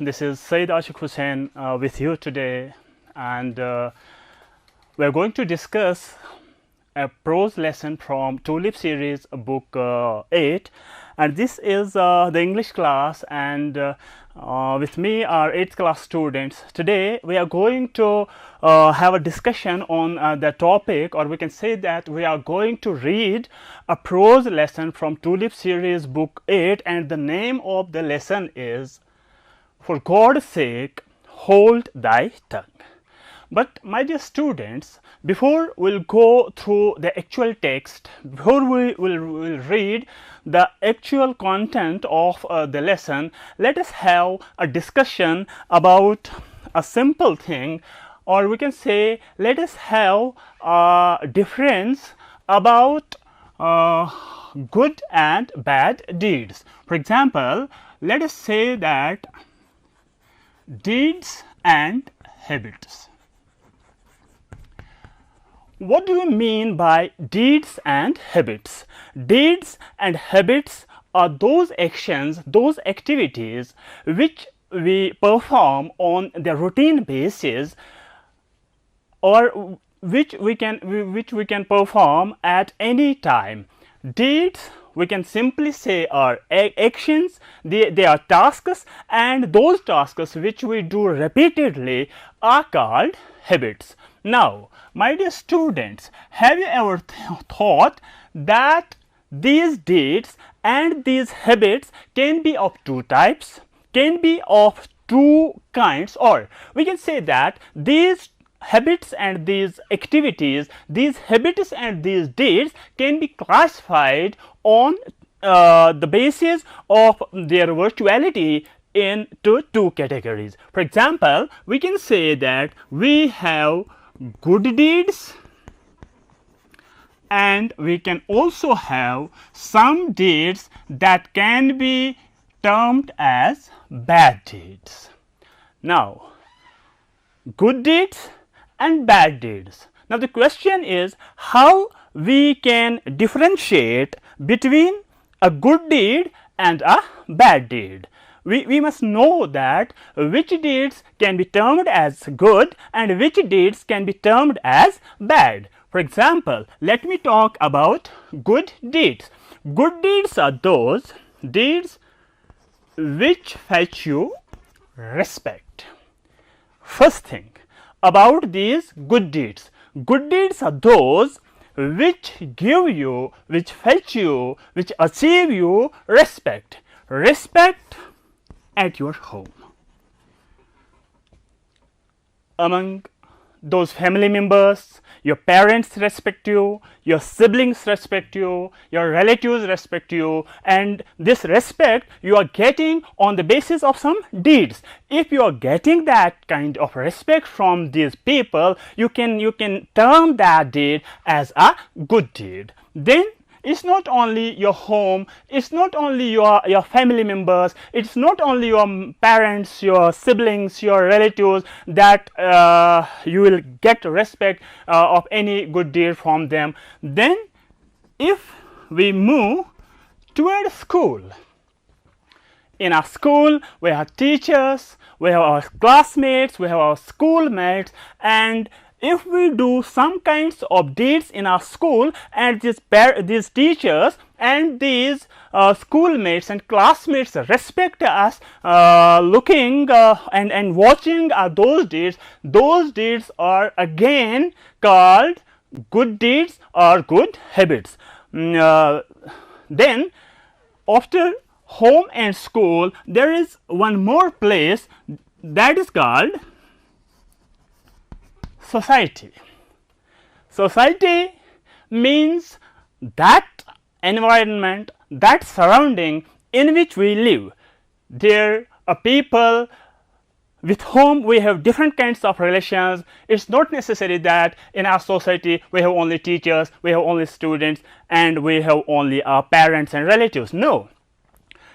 This is Sayyid Ashik Hussain with you today, and we are going to discuss a prose lesson from Tulip series, book 8, and this is the English class, and with me are 8th class students. Today we are going to have a discussion on the topic, or we can say that we are going to read a prose lesson from Tulip series, book 8, and the name of the lesson is "For God's sake, hold thy tongue." But my dear students, before we'll go through the actual text, before we will read the actual content of the lesson, let us have a discussion about a simple thing, or we can say let us have a difference about good and bad deeds. For example, let us say that deeds and habits. What do you mean by deeds and habits? Deeds and habits are those actions, those activities which we perform on the routine basis, or which we can perform at any time. Deeds, we can simply say, are actions, they are tasks, and those tasks which we do repeatedly are called habits. Now, my dear students, have you ever thought that these deeds and these habits can be of two types, can be of two kinds, or we can say that these habits and these activities, these habits and these deeds can be classified on the basis of their virtuality into two categories. For example, we can say that we have good deeds and we can also have some deeds that can be termed as bad deeds. Now, good deeds and bad deeds. Now, the question is how we can differentiate between a good deed and a bad deed. We must know that which deeds can be termed as good and which deeds can be termed as bad. For example, let me talk about good deeds. Good deeds are those deeds which fetch you respect. First thing about these good deeds are those which give you, which fetch you, which achieve you respect. Respect at your home, among those family members, your parents respect you, your siblings respect you, your relatives respect you, and this respect you are getting on the basis of some deeds. If you are getting that kind of respect from these people, you can term that deed as a good deed. Then it's not only your home, it's not only your family members, it's not only your parents, your siblings, your relatives that you will get respect of any good deed from them. Then if we move toward school, in our school we have teachers, we have our classmates, we have our schoolmates, and if we do some kinds of deeds in our school and these teachers and these schoolmates and classmates respect us, looking and watching those deeds are again called good deeds or good habits. Then after home and school there is one more place that is called society. Society means that environment, that surrounding in which we live. There are people with whom we have different kinds of relations. It's not necessary that in our society we have only teachers, we have only students, and we have only our parents and relatives. No.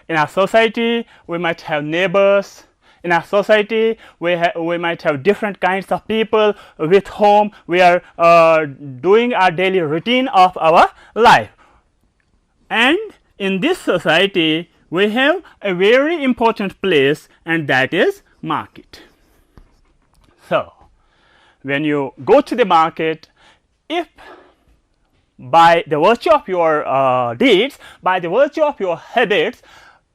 In our society we might have neighbors. In our society we might have different kinds of people with whom we are doing our daily routine of our life. And in this society we have a very important place, and that is market. So, when you go to the market, if by the virtue of your deeds, by the virtue of your habits,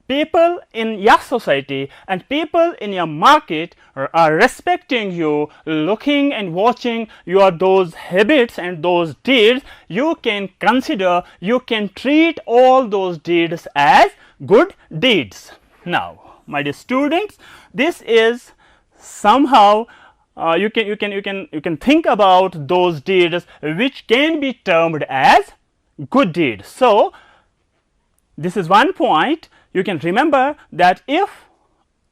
people in your society and people in your market are respecting you, looking and watching your those habits and those deeds, you can consider, you can treat all those deeds as good deeds. Now, my dear students, this is somehow you can think about those deeds which can be termed as good deeds. So, this is one point. You can remember that if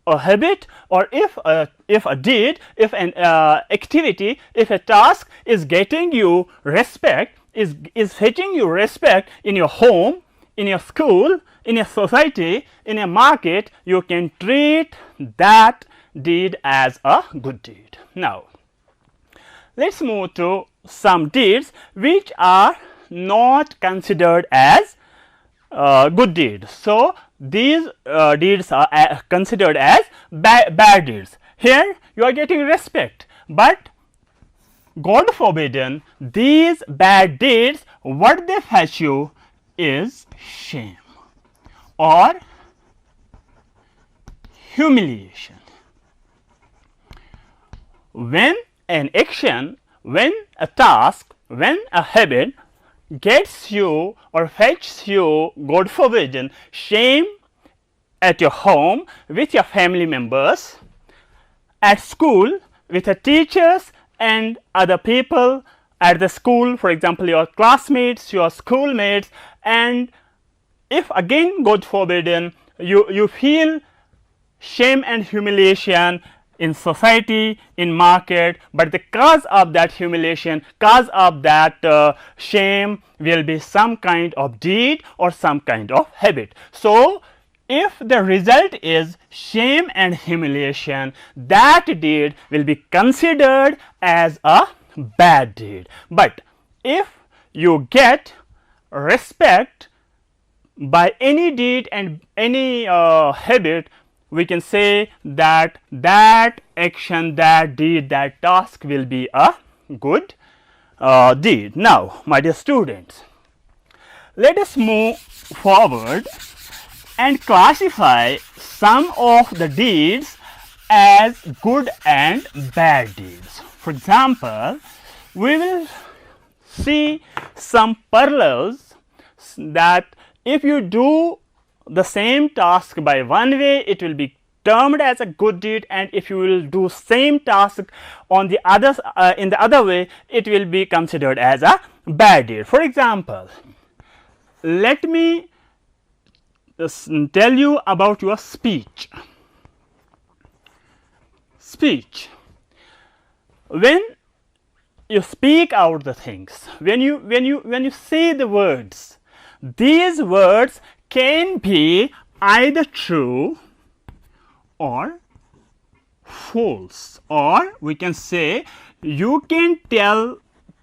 a habit or if a deed, if an activity, if a task is getting you respect, is fetching you respect in your home, in your school, in your society, in a market, you can treat that deed as a good deed. Now, let us move to some deeds which are not considered as good deeds. So, these deeds are considered as bad deeds. Here you are getting respect, but God forbidden, these bad deeds, what they fetch you is shame or humiliation. When an action, when a task, when a habit gets you or fetches you, God forbidden, shame at your home with your family members, at school with the teachers and other people at the school, for example, your classmates, your schoolmates, and if again God forbidden, you feel shame and humiliation in society, in market, but the cause of that humiliation, cause of that shame will be some kind of deed or some kind of habit. So, if the result is shame and humiliation, that deed will be considered as a bad deed. But if you get respect by any deed and any habit, we can say that that action, that deed, that task will be a good deed. Now, my dear students, let us move forward and classify some of the deeds as good and bad deeds. For example, we will see some parallels that if you do the same task by one way, it will be termed as a good deed, and if you will do same task on the other in the other way, it will be considered as a bad deed. For example, let me tell you about your speech. Speech. When you speak out the things, when you say the words, these words can be either true or false, or we can say you can tell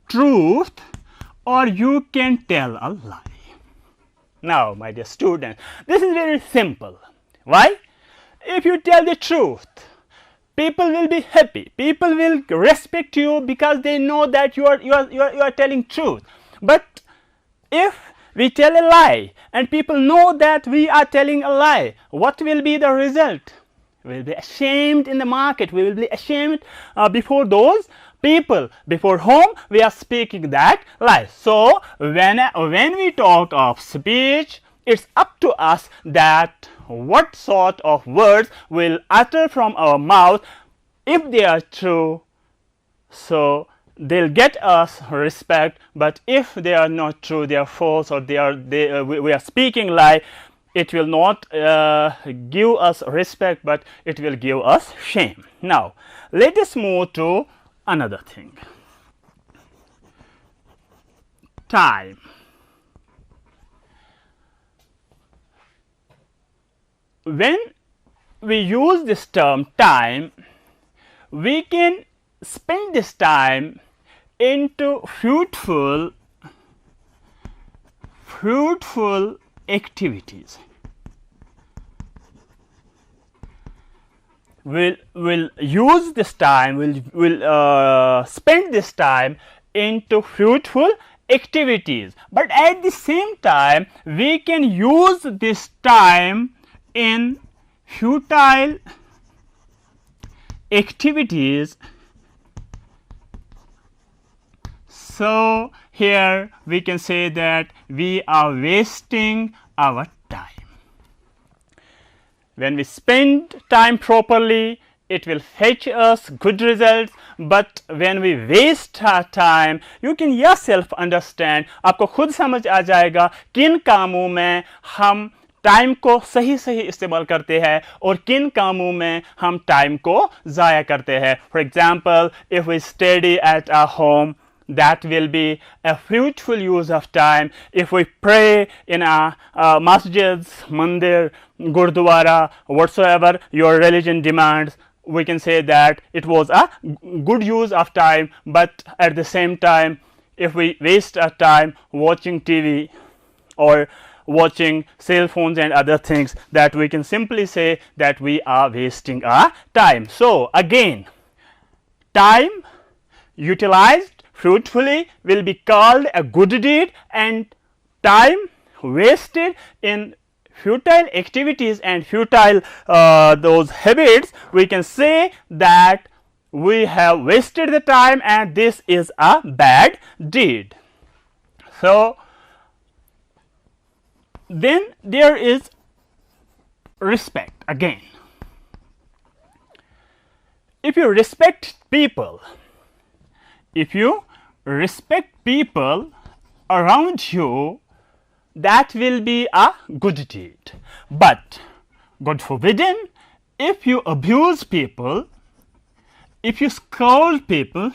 truth or you can tell a lie. Now, my dear students, this is very simple. Why? If you tell the truth, people will be happy, people will respect you because they know that you are telling truth. But if we tell a lie and people know that we are telling a lie, what will be the result? We will be ashamed in the market, we will be ashamed before those people before whom we are speaking that lie. So, when we talk of speech, it's up to us that what sort of words will utter from our mouth. If they are true, so they'll get us respect, but if they are not true, they are false, or we are speaking lie, it will not give us respect, but it will give us shame. Now, let us move to another thing. Time. When we use this term time, we can spend this time into fruitful activities. will use this time, will spend this time into fruitful activities, but at the same time we can use this time in futile activities. So here we can say that we are wasting our time. When we spend time properly, it will fetch us good results, but when we waste our time, you can yourself understand, आपको खुद समझ आ जाएगा किन कामों में हम time को सही सही इस्तेमाल करते हैं और किन कामों में हम टाइम को ज़ाया करते हैं. For example, if we study at our home, that will be a fruitful use of time. If we pray in our masjids, mandir, gurdwara, whatsoever your religion demands, we can say that it was a good use of time. But at the same time, if we waste our time watching TV or watching cell phones and other things, that we can simply say that we are wasting our time. So again, time utilized fruitfully will be called a good deed, and time wasted in futile activities and futile those habits, we can say that we have wasted the time and this is a bad deed. So then there is respect again. If you respect people, if you respect people around you, that will be a good deed. But God forbidden, if you abuse people, if you scold people,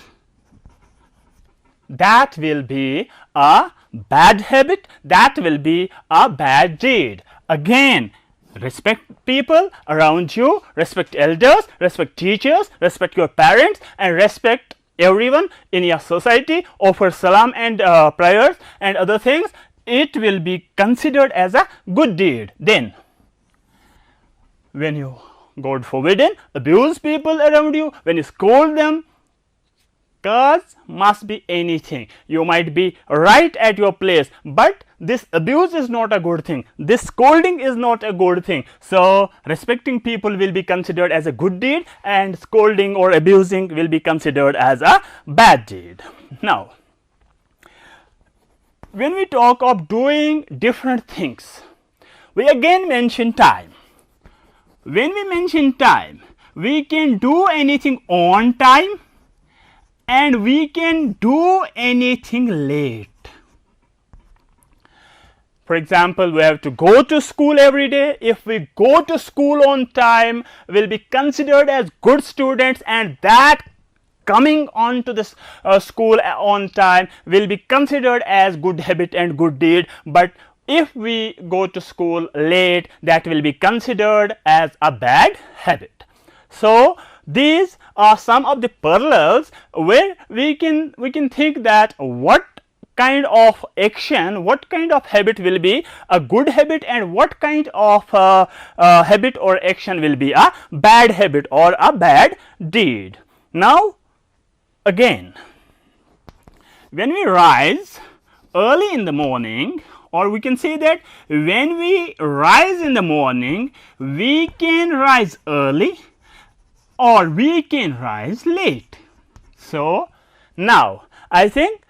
that will be a bad habit, that will be a bad deed. Again, respect people around you, respect elders, respect teachers, respect your parents, and respect everyone in your society, offer salam and prayers and other things. It will be considered as a good deed. Then when you, God forbidden, abuse people around you, when you scold them, cause must be anything. You might be right at your place, but this abuse is not a good thing, this scolding is not a good thing. So respecting people will be considered as a good deed, and scolding or abusing will be considered as a bad deed. Now when we talk of doing different things, we again mention time. When we mention time, we can do anything on time and we can do anything late. For example, we have to go to school every day. If we go to school on time, we will be considered as good students, and that coming on to this school on time will be considered as good habit and good deed. But if we go to school late, that will be considered as a bad habit. So these are some of the parallels where we can think that what kind of action, what kind of habit will be a good habit, and what kind of habit or action will be a bad habit or a bad deed. Now again, when we rise early in the morning, or we can say that when we rise in the morning, we can rise early or we can rise late. So now I think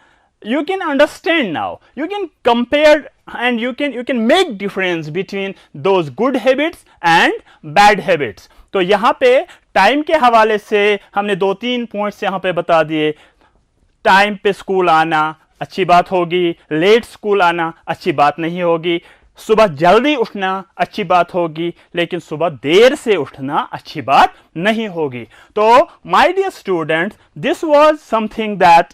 you can understand now, you can compare and you can make difference between those good habits and bad habits. तो यहाँ पे time के हवाले से हमने 2-3 points यहाँ पे बता दिए. टाइम पे स्कूल आना अच्छी बात होगी, लेट स्कूल आना अच्छी बात नहीं होगी, सुबह जल्दी उठना अच्छी बात होगी, लेकिन सुबह देर से उठना अच्छी बात नहीं होगी. तो my dear students, this was something that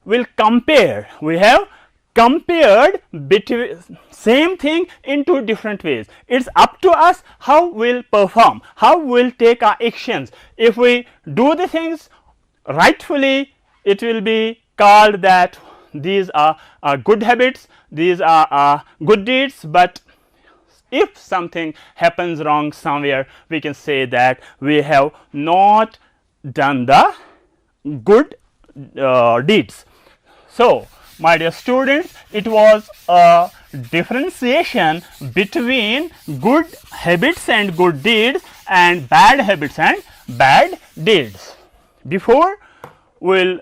will compare. We have compared between same thing in two different ways. It's up to us how we'll perform, how we'll take our actions. If we do the things rightfully, it will be called that these are good habits, these are good deeds. But if something happens wrong somewhere, we can say that we have not done the good deeds. So, my dear students, it was a differentiation between good habits and good deeds and bad habits and bad deeds. Before we will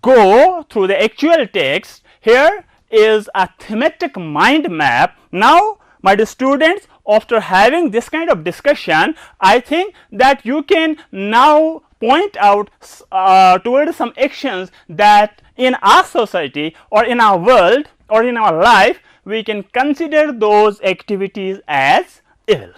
go through the actual text, here is a thematic mind map. Now, my dear students, after having this kind of discussion, I think that you can now point out towards some actions that in our society or in our world or in our life we can consider those activities as evil.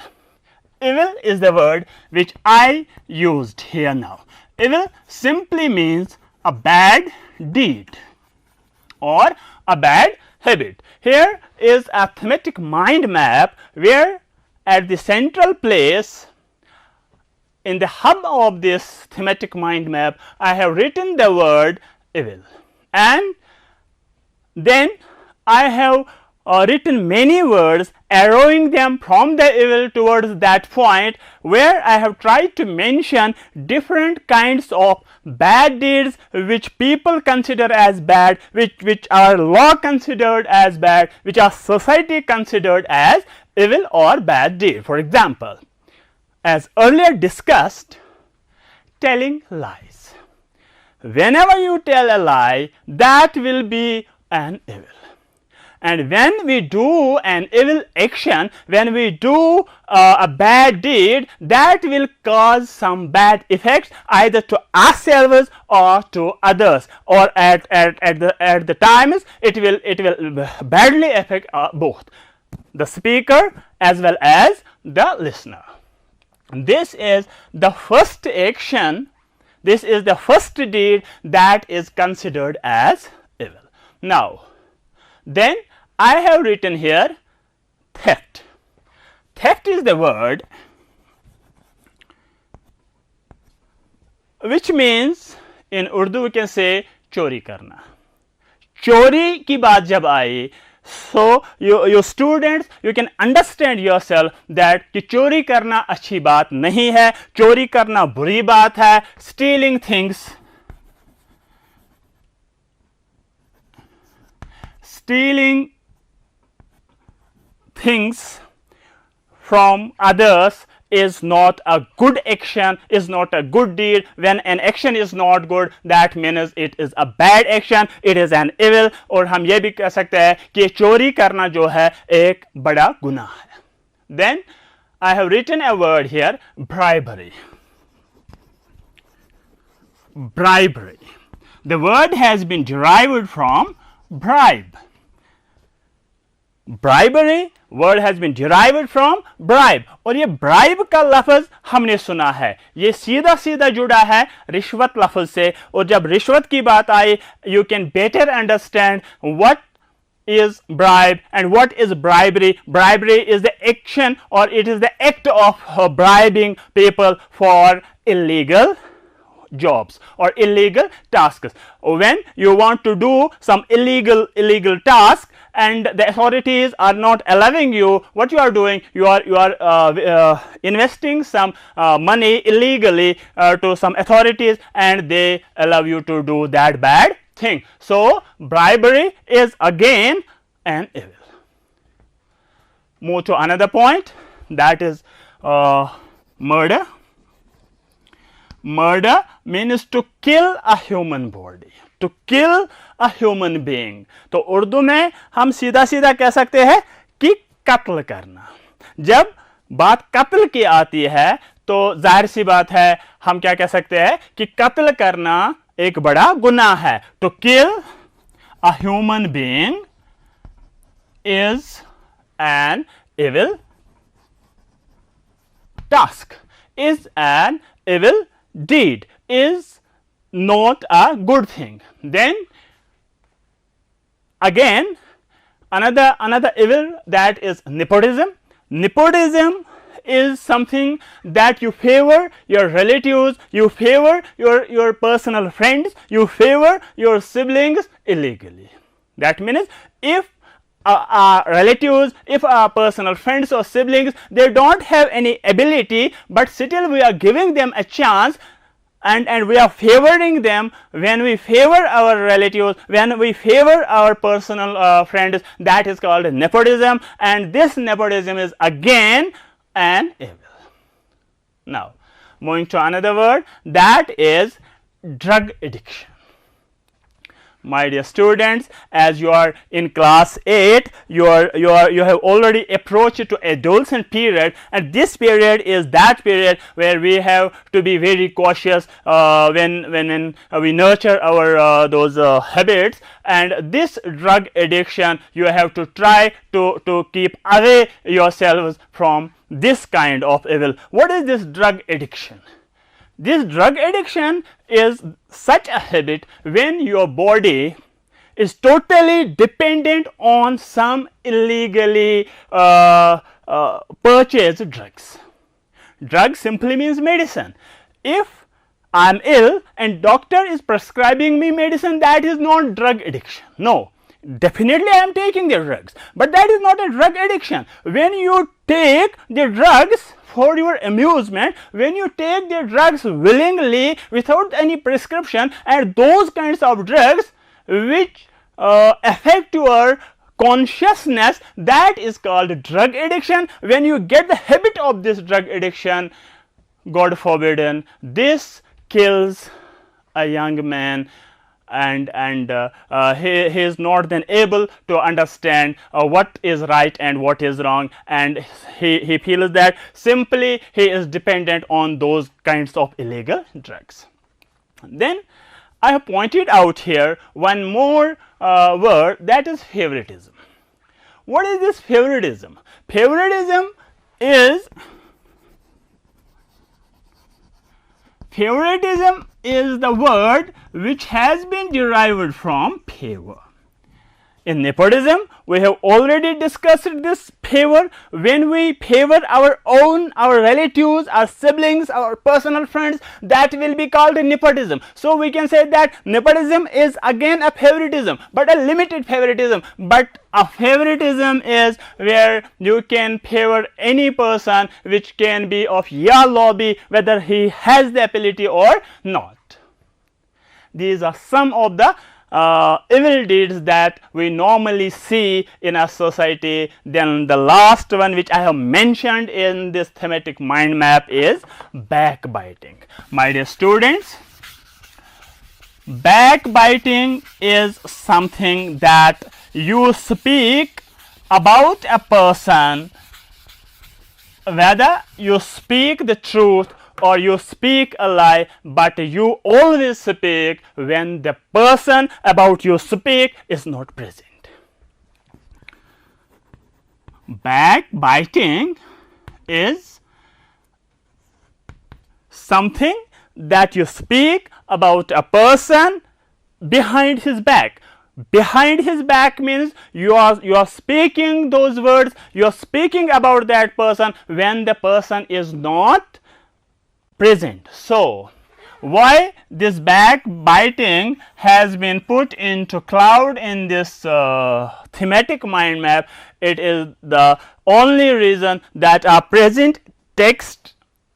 Evil is the word which I used here now. Evil simply means a bad deed or a bad habit. Here is a thematic mind map where at the central place in the hub of this thematic mind map I have written the word evil, and then I have written many words arrowing them from the evil towards that point, where I have tried to mention different kinds of bad deeds which people consider as bad, which our law considered as bad, which our society considered as evil or bad deed. For example, as earlier discussed, telling lies. Whenever you tell a lie, that will be an evil. And when we do an evil action, when we do a bad deed, that will cause some bad effects either to ourselves or to others, or at the times it will badly affect both the speaker as well as the listener. This is the first action, this is the first deed that is considered as evil. Now, then I have written here theft. Theft is the word which means in Urdu we can say चोरी करना. चोरी की बात जब आई, so you students, you can understand yourself that कि चोरी करना अच्छी बात नहीं है, चोरी करना बुरी बात है. Stealing things, stealing things from others is not a good action, is not a good deed. When an action is not good, that means it is a bad action, it is an evil. और हम ये भी कह सकते हैं कि चोरी करना जो है एक बड़ा गुनाह है. Then I have written a word here, bribery. Bribery. The word has been derived from bribe. Bribery word has been derived from bribe. और ये bribe का लफ्ज हमने सुना है, ये सीधा सीधा जुड़ा है रिश्वत लफ्ज से. और जब रिश्वत की बात आई, you can better understand what is bribe and what is bribery. Bribery is the action, or it is the act of bribing people for illegal jobs or illegal tasks. When you want to do some illegal task and the authorities are not allowing you, what you are doing, you are investing some money illegally to some authorities, and they allow you to do that bad thing. So bribery is again an evil. Move to another point, that is murder. Murder means to kill a human body, to kill a human being. तो उर्दू में हम सीधा सीधा कह सकते हैं कि कत्ल करना. जब बात कत्ल की आती है तो जाहिर सी बात है हम क्या कह सकते हैं कि कत्ल करना एक बड़ा गुनाह है. To kill a human being is an evil task, is an evil deed, is not a good thing. Then again another evil, that is nepotism. Nepotism is something that you favor your relatives, you favor your personal friends, you favor your siblings illegally. That means if our relatives, if our personal friends or siblings, they don't have any ability, but still we are giving them a chance, and we are favoring them. When we favor our relatives, when we favor our personal friends, that is called nepotism, and this nepotism is again an evil. Now, moving to another word, that is drug addiction. My dear students, as you are in class 8, you have already approached to adolescent period, and this period is that period where we have to be very cautious when we nurture our those habits. And this drug addiction, you have to try to keep away yourselves from this kind of evil. What is this drug addiction? This drug addiction is such a habit when your body is totally dependent on some illegally purchased drugs. Drug simply means medicine. If I am ill and doctor is prescribing me medicine, that is not drug addiction. No, definitely I am taking the drugs, but that is not a drug addiction. When you take the drugs for your amusement, when you take the drugs willingly without any prescription, and those kinds of drugs which affect your consciousness, that is called drug addiction. When you get the habit of this drug addiction, God forbidden, this kills a young man, and he is not then able to understand what is right and what is wrong, and he feels that simply he is dependent on those kinds of illegal drugs. Then I have pointed out here one more word, that is favoritism. What is this favoritism? Favoritism is the word which has been derived from favor. In nepotism, we have already discussed this favor. When we favor our relatives, our siblings, our personal friends, that will be called nepotism. So we can say that nepotism is again a favoritism, but a limited favoritism. But a favoritism is where you can favor any person which can be of your lobby, whether he has the ability or not. These are some of the evil deeds that we normally see in a society. Then the last one which I have mentioned in this thematic mind map is backbiting. My dear students, backbiting is something that you speak about a person, whether you speak the truth or you speak a lie, but you always speak when the person about you speak is not present. Backbiting is something that you speak about a person behind his back. Behind his back means you are speaking those words, you are speaking about that person when the person is not present. So why this backbiting has been put into cloud in this thematic mind map? It is the only reason that our present text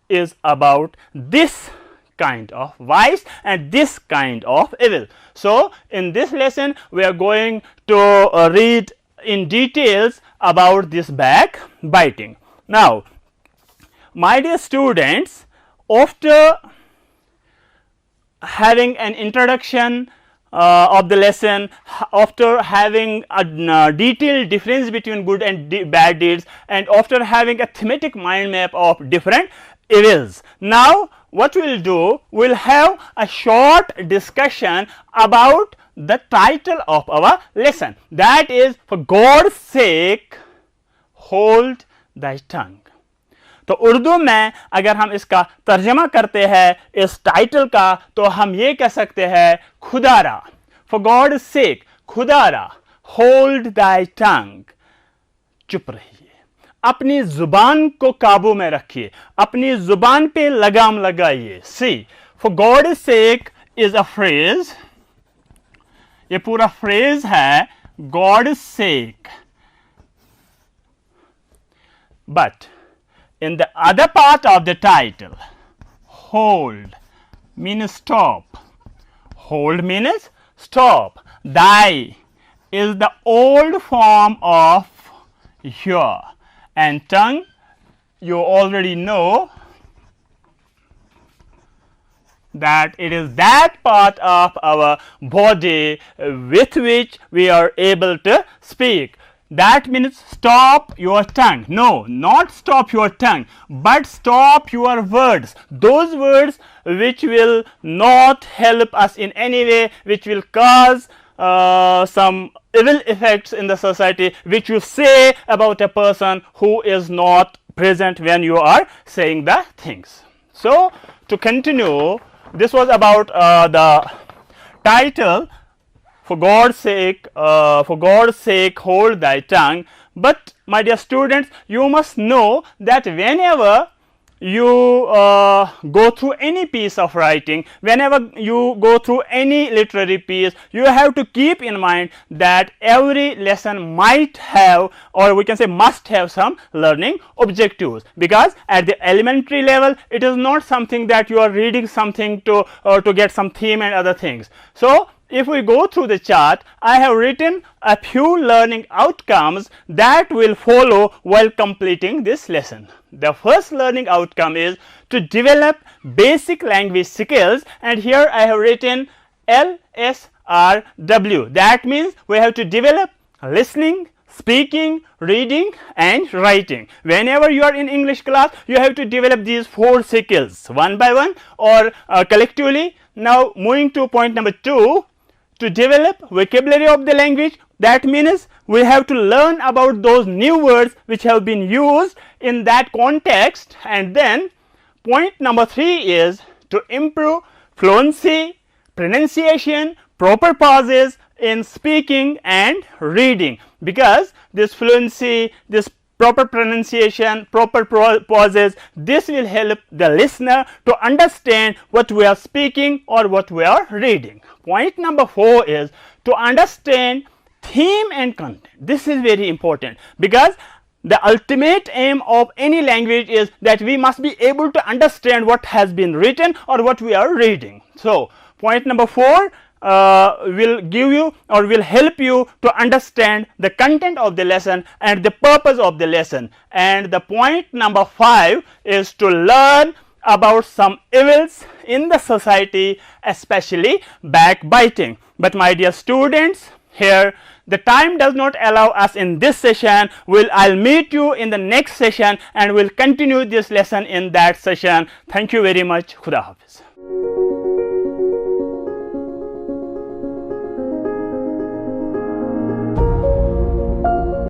is about this kind of vice and this kind of evil. So in this lesson we are going to read in details about this backbiting. Now, my dear students, after having an introduction of the lesson, after having a detailed difference between good and bad deeds, and after having a thematic mind map of different evils, now what we will do, we will have a short discussion about the title of our lesson, that is, for God's sake hold thy tongue. तो उर्दू में अगर हम इसका तर्जमा करते हैं इस title का, तो हम ये कह सकते हैं खुदारा, फॉर गॉड सेक, खुदारा, होल्ड दाई टंग, चुप रहिए, अपनी जुबान को काबू में रखिए, अपनी जुबान पे लगाम लगाइए. See, for God sake is a phrase, ये पूरा फ्रेज है, God sake, But in the other part of the title, hold means stop. Hold means stop. Thy is the old form of your, and tongue, you already know that it is that part of our body with which we are able to speak. That means stop your tongue. No, not stop your tongue, but stop your words. Those words which will not help us in any way, which will cause some evil effects in the society, which you say about a person who is not present when you are saying the things. So, to continue, this was about the title, for God's sake, hold thy tongue. But my dear students, you must know that whenever you go through any piece of writing, whenever you go through any literary piece, you have to keep in mind that every lesson might have, or we can say must have, some learning objectives, because at the elementary level it is not something that you are reading something to get some theme and other things. So, if we go through the chart, I have written a few learning outcomes that will follow while completing this lesson. The first learning outcome is to develop basic language skills, and here I have written LSRW. That means we have to develop listening, speaking, reading and writing. Whenever you are in English class, you have to develop these 4 skills one by one or collectively. Now, moving to point number 2, to develop vocabulary of the language. That means we have to learn about those new words which have been used in that context. And then point number 3 is to improve fluency, pronunciation, proper pauses in speaking and reading, because this fluency, this proper pronunciation, proper pauses, this will help the listener to understand what we are speaking or what we are reading. Point number 4 is to understand theme and content. This is very important, because the ultimate aim of any language is that we must be able to understand what has been written or what we are reading. So, point number 4 will give you or will help you to understand the content of the lesson and the purpose of the lesson. And the point number 5 is to learn about some evils in the society, especially backbiting. But my dear students, here the time does not allow us in this session. I'll meet you in the next session and we'll continue this lesson in that session. Thank you very much. Khuda Hafiz.